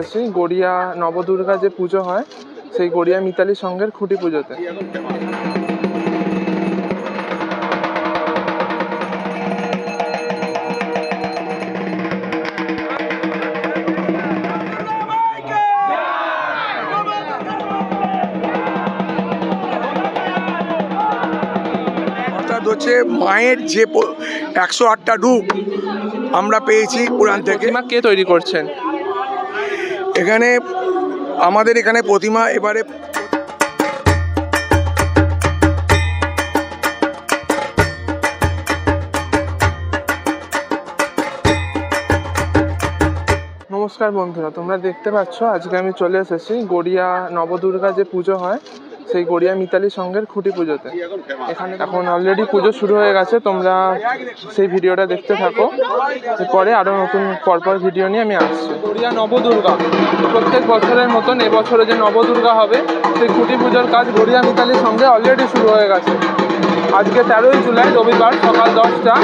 এসেছি গড়িয়া নবদুর্গা যে পুজো হয় সেই গড়িয়া মিতালি সংঘের খুঁটি পুজোতে। অর্থাৎ হচ্ছে মায়ের যে 108টা রূপ আমরা পেয়েছি পুরাণ থেকে। প্রতিমা কে তৈরি করছেন? এখানে আমাদের এখানে প্রতিমা এবারে নমস্কার বন্ধুরা, তোমরা দেখতে পাচ্ছ আজকে আমি চলে এসেছি গড়িয়া নবদুর্গা যে পুজো হয় সেই গড়িয়া মিতালি সংঘের খুঁটি পুজোতে। এখানে এখন অলরেডি পুজো শুরু হয়ে গেছে, তোমরা সেই ভিডিওটা দেখতে থাকো। এরপরে আরও নতুন পরপর ভিডিও নিয়ে আমি আসছি। গড়িয়া নবদুর্গা প্রত্যেক বছরের মতন এবছরে যে নবদুর্গা হবে সেই খুঁটি পুজোর কাজ গড়িয়া মিতালি সংঘে অলরেডি শুরু হয়ে গেছে। আজকে 13ই জুলাই রবিবার সকাল 10টা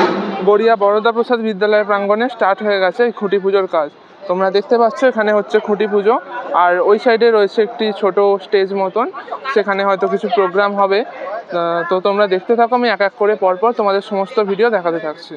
গড়িয়া বরদা প্রসাদ বিদ্যালয় প্রাঙ্গণে স্টার্ট হয়ে গেছে এই খুঁটি পুজোর কাজ। তোমরা দেখতে পাচ্ছ এখানে হচ্ছে খুঁটি পুজো, আর ওই সাইডে রয়েছে একটি ছোট স্টেজ মতন, সেখানে হয়তো কিছু প্রোগ্রাম হবে। তো তোমরা দেখতে থাকো, আমি এক এক করে পরপর তোমাদের সমস্ত ভিডিও দেখাতে থাকছি।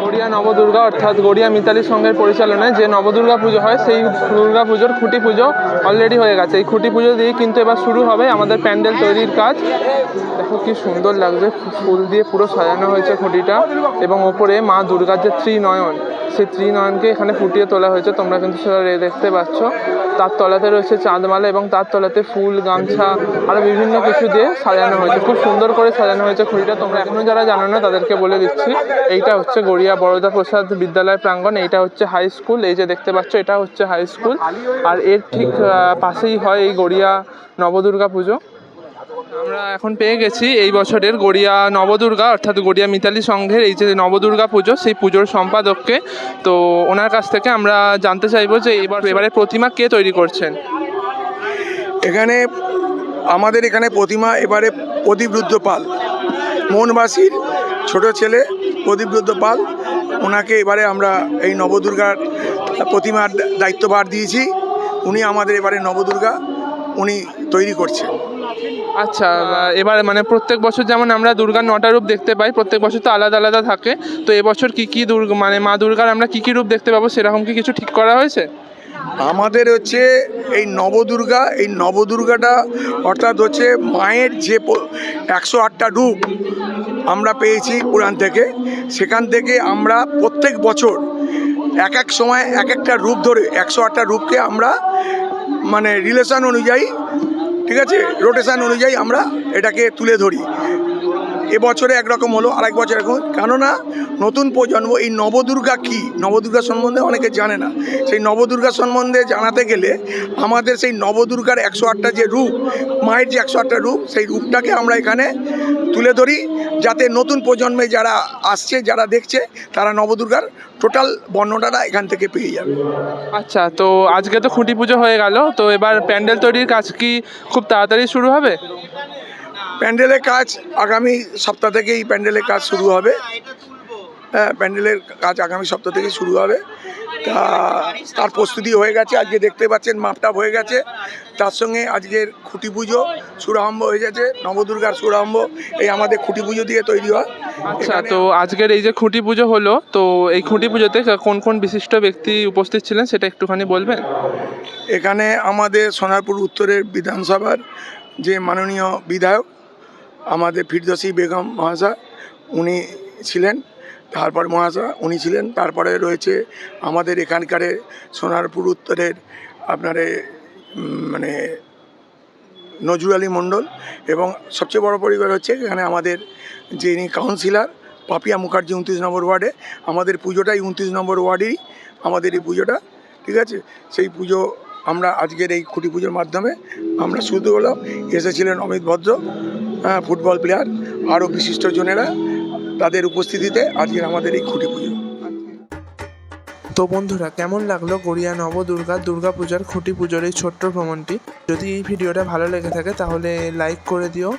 গড়িয়া নবদুর্গা অর্থাৎ গড়িয়া মিতালি সংঘের পরিচালনায় যে নবদুর্গা পুজো হয় সেই দুর্গা পুজোর খুঁটি পুজো অলরেডি হয়ে গেছে। এই খুঁটি পুজো দিয়েই কিন্তু এবার শুরু হবে আমাদের প্যান্ডেল তৈরির কাজ। দেখো কি সুন্দর লাগছে, ফুল দিয়ে পুরো সাজানো হয়েছে খুঁটিটা, এবং ওপরে মা দুর্গার যে ত্রিনয়ন সেই ত্রিনয়নকে এখানে ফুটিয়ে তোলা হয়েছে। তোমরা কিন্তু সেটা দেখতে পাচ্ছ। তার তলাতে রয়েছে চাঁদমালা এবং তার তলাতে ফুল, গামছা আরও বিভিন্ন কিছু দিয়ে সাজানো হয়েছে। খুব সুন্দর করে সাজানো হয়েছে খুঁটিটা। তোমরা এখনও যারা জানো না তাদেরকে বলে দিচ্ছি, এইটা হচ্ছে গড়িয়া বরদা প্রসাদ বিদ্যালয় প্রাঙ্গণ, এইটা হচ্ছে হাই স্কুল। এই যে দেখতে পাচ্ছ এটা হচ্ছে হাই স্কুল, আর এর ঠিক পাশেই হয় এই গড়িয়া নবদুর্গা পুজো। আমরা এখন পেয়ে গেছি এই বছরের গড়িয়া নবদুর্গা অর্থাৎ গড়িয়া মিতালি সংঘের এই যে নবদুর্গা পুজো সেই পুজোর সম্পাদককে। তো ওনার কাছ থেকে আমরা জানতে চাইবো যে এবারে প্রতিমা কে তৈরি করছেন। এখানে আমাদের এখানে প্রতিমা এবারে প্রদীপরুদ্র পাল, মোহনবাসীর ছোট ছেলে প্রদীপরুদ্র পাল, ওনাকে এবারে আমরা এই নবদুর্গার প্রতিমার দায়িত্বভার দিয়েছি। উনি আমাদের এবারে নবদুর্গা উনি তৈরি করছেন। আচ্ছা, এবার মানে প্রত্যেক বছর যেমন আমরা দুর্গার 9টা রূপ দেখতে পাই, প্রত্যেক বছর তো আলাদা আলাদা থাকে, তো এবছর কি কি দুর্গা মানে মা দুর্গার আমরা কি কি রূপ দেখতে পাবো সেরকম কি কিছু ঠিক করা হয়েছে? আমাদের হচ্ছে এই নবদুর্গাটা অর্থাৎ হচ্ছে মায়ের যে 108টা রূপ আমরা পেয়েছি পুরাণ থেকে, সেখান থেকে আমরা প্রত্যেক বছর এক এক সময় এক একটা রূপ ধরে 108টা রূপকে আমরা মানে রিলেশন অনুযায়ী, ঠিক আছে, রোটেশন অনুযায়ী আমরা এটাকে তুলে ধরি। এবছরে একরকম হলো, আরেক বছর এরকম, কেননা নতুন প্রজন্ম এই নবদুর্গা কী, নবদুর্গা সম্বন্ধে অনেকে জানে না। সেই নবদুর্গা সম্বন্ধে জানাতে গেলে আমাদের সেই নবদুর্গার 108টা যে রূপ, মায়ের যে 108টা রূপ, সেই রূপটাকে আমরা এখানে তুলে ধরি, যাতে নতুন প্রজন্মে যারা আসছে, যারা দেখছে, তারা নবদুর্গার টোটাল বর্ণনাটা এখান থেকে পেয়ে যাবে। আচ্ছা, তো আজকে তো খুঁটি পুজো হয়ে গেল, তো এবার প্যান্ডেল তৈরির কাজ কি খুব তাড়াতাড়ি শুরু হবে? প্যান্ডেলের কাজ আগামী সপ্তাহ থেকেই প্যান্ডেলের কাজ শুরু হবে। হ্যাঁ, প্যান্ডেলের কাজ আগামী সপ্তাহ থেকে শুরু হবে। তার প্রস্তুতি হয়ে গেছে, আজকে দেখতে পাচ্ছেন মাপটাপ হয়ে গেছে। তার সঙ্গে আজকের খুঁটি পুজো শুভারম্ভ হয়ে গেছে, নবদুর্গার শুভারম্ভ এই আমাদের খুঁটি পুজো দিয়ে তৈরি হয়। আচ্ছা, তো আজকের এই যে খুঁটি পুজো হলো, তো এই খুঁটি পুজোতে কোন কোন বিশিষ্ট ব্যক্তি উপস্থিত ছিলেন সেটা একটুখানি বলবেন? এখানে আমাদের সোনারপুর উত্তরের বিধানসভার যে মাননীয় বিধায়ক আমাদের ফিরদৌসী বেগম মহাশয়, উনি ছিলেন। তারপর মহাশয় উনি ছিলেন। তারপরে রয়েছে আমাদের এখানকার সোনারপুর উত্তরের আপনার মানে নজরুল আলী মণ্ডল, এবং সবচেয়ে বড় পরিবার হচ্ছে এখানে আমাদের যিনি কাউন্সিলর পাপিয়া মুখার্জি 29 নম্বর ওয়ার্ডে। আমাদের পুজোটাই 29 নম্বর ওয়ার্ডেই আমাদের এই পুজোটা, ঠিক আছে। সেই পুজো আমরা আজকের এই খুঁটি পুজোর মাধ্যমে আমরা শুরু হলাম। এসেছিলেন অমিত ভদ্র, ফুটবল প্লেয়ার, আরও বিশিষ্টজনেরা, তাদের উপস্থিতিতে আজকের আমাদের এই খুঁটি পুজো। তো বন্ধুরা, কেমন লাগলো গড়িয়া নবদুর্গা দুর্গাপূজার খুঁটি পুজোর এই ছোট্ট ভ্রমণটি? যদি এই ভিডিওটা ভালো লেগে থাকে তাহলে লাইক করে দিও।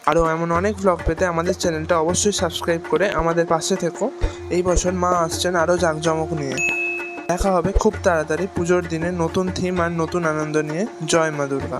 আরও এমন অনেক ব্লগ পেতে আমাদের চ্যানেলটা অবশ্যই সাবস্ক্রাইব করে আমাদের পাশে থেকো। এই বছর মা আসছেন আরও জাঁকজমক নিয়ে। দেখা হবে খুব তাড়াতাড়ি পুজোর দিনে নতুন থিম আর নতুন আনন্দ নিয়ে। জয় মা দুর্গা।